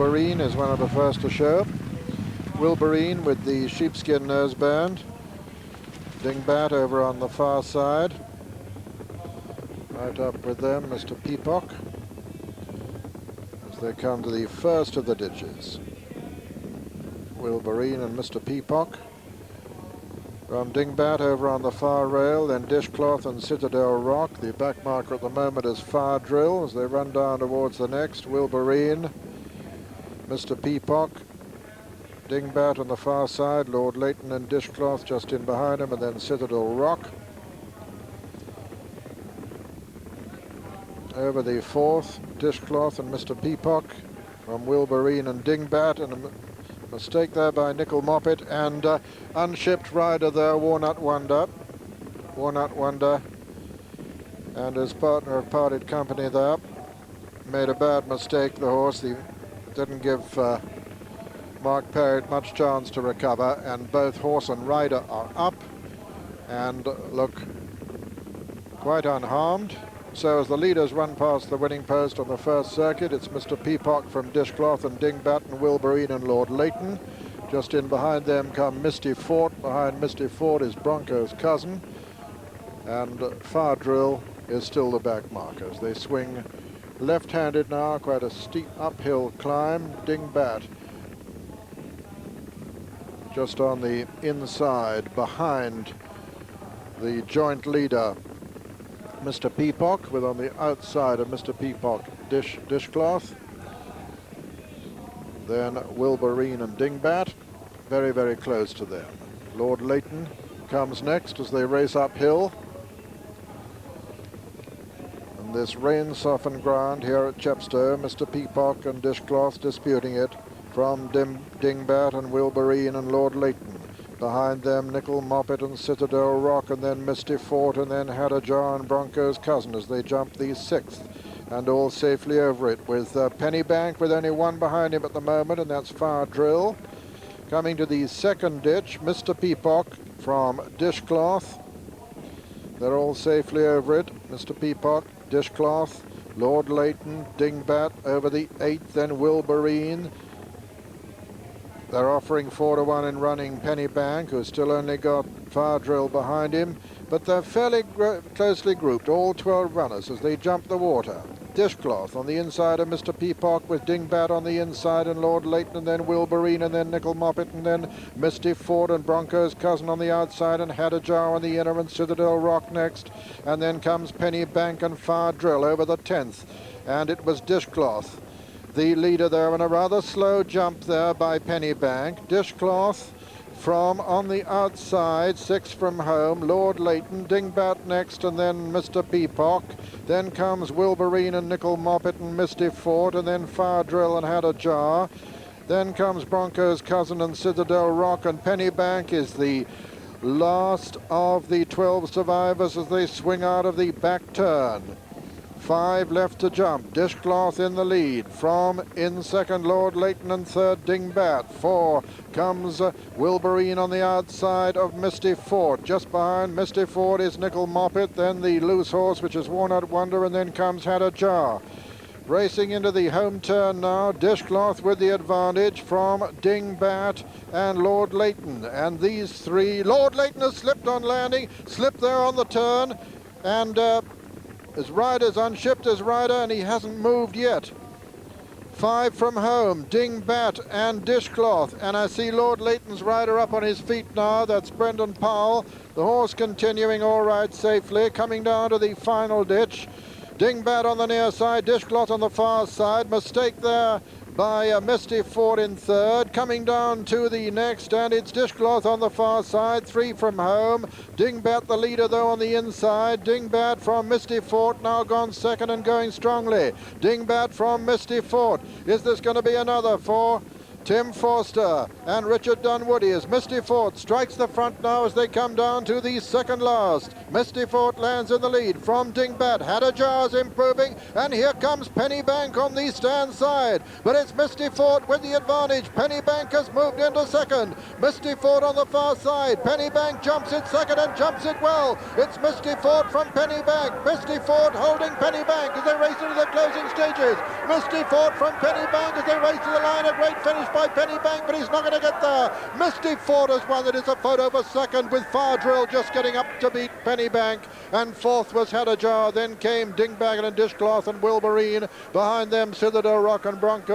Wilburine is one of the first to show. Wilburine with the sheepskin noseband. Dingbat over on the far side. Right up with them, Mr. Peacock, as they come to the first of the ditches. Wilburine and Mr. Peacock. From Dingbat over on the far rail, then Dishcloth and Citadel Rock. The back marker at the moment is Far Drill as they run down towards the next. Wilburine, Mr. Peacock, Dingbat on the far side, Lord Leighton and Dishcloth just in behind him, and then Citadel Rock. Over the fourth, Dishcloth and Mr. Peacock from Wilburine and Dingbat, and a mistake there by Nickel Moppet, and unshipped rider there, Walnut Wonder. Walnut Wonder and his partner have parted company there. Made a bad mistake, the horse. He didn't give Mark Perry much chance to recover, and both horse and rider are up and look quite unharmed. So as the leaders run past the winning post on the first circuit, it's Mr. Peacock from Dishcloth and Dingbat and Wilburine and Lord Leighton. Just in behind them come Misty Fort. Behind Misty Fort is Bronco's cousin, and Far Drill is still the back markers. They swing left-handed now, quite a steep uphill climb. Dingbat just on the inside behind the joint leader Mr. Peacock, with on the outside of Mr. Peacock Dishcloth, then Wilburine and Dingbat very, very close to them. Lord Leighton comes next as they race uphill. And this rain-softened ground here at Chepstow, Mr. Peacock and Dishcloth disputing it from Dingbat and Wilburine and Lord Leighton. Behind them, Nickel Moppet and Citadel Rock, and then Misty Fort, and then Hadajah and Bronco's cousin as they jump the sixth, and all safely over it, with Pennybank with only one behind him at the moment, and that's Far Drill. Coming to the second ditch, Mr. Peacock from Dishcloth. They're all safely over it. Mr. Peacock, Dishcloth, Lord Leighton, Dingbat over the eighth, then Wilburine. They're offering 4-1 in running Pennybank, who's still only got Far Drill behind him, but they're fairly closely grouped, all 12 runners, as they jump the water. Dishcloth on the inside of Mr. Peacock, with Dingbat on the inside, and Lord Leighton, and then Wilburine, and then Nickel Moppet, and then Misty Ford and Bronco's cousin on the outside, and Hadajah on the inner, and Citadel Rock next, and then comes Pennybank and Far Drill over the 10th, and it was Dishcloth, the leader there, and a rather slow jump there by Pennybank. Dishcloth from on the outside, 6 from home, Lord Leighton, Dingbat next, and then Mr. Peacock. Then comes Wilburine and Nickel Moppet and Misty Fort, and then Far Drill and Hadajah. Then comes Bronco's cousin and Citadel Rock, and Pennybank is the last of the 12 survivors as they swing out of the back turn. 5 left to jump. Dishcloth in the lead. From in second, Lord Leighton, and third, Dingbat. 4 comes Wilburine on the outside of Misty Fort. Just behind Misty Fort is Nickel Moppet, then the loose horse, which is Walnut Wonder, and then comes Hadajah. Racing into the home turn now, Dishcloth with the advantage from Dingbat and Lord Leighton. And these three, Lord Leighton has slipped on landing, slipped there on the turn, and his rider's unshipped his rider, and he hasn't moved yet. 5 from home, Dingbat and Dishcloth, and I see Lord Leighton's rider up on his feet now. That's Brendan Powell. The horse continuing all right safely, coming down to the final ditch. Dingbat on the near side, Dishcloth on the far side. Mistake there by Misty Fort in third. Coming down to the next, and it's Dishcloth on the far side, 3 from home. Dingbat the leader though on the inside. Dingbat from Misty Fort now gone second and going strongly. Dingbat from Misty Fort. Is this going to be another for Tim Forster and Richard Dunwoody as Misty Fort strikes the front now as they come down to the second last. Misty Fort lands in the lead from Dingbat. Hadajah's improving, and here comes Pennybank on the stand side. But it's Misty Fort with the advantage. Pennybank has moved into second. Misty Fort on the far side. Pennybank jumps it second and jumps it well. It's Misty Fort from Pennybank. Misty Fort holding Pennybank as they race into the closing stages. Misty Fort from Pennybank as they race to the line. A great finish by Pennybank, but he's not going to get there. Misty Fort has won. It is a photo for second, with Far-Drill just getting up to beat Pennybank, and fourth was Hadajah. Then came Dingbat and Dishcloth and Wilburine. Behind them, Citadel, Rock and Broncos.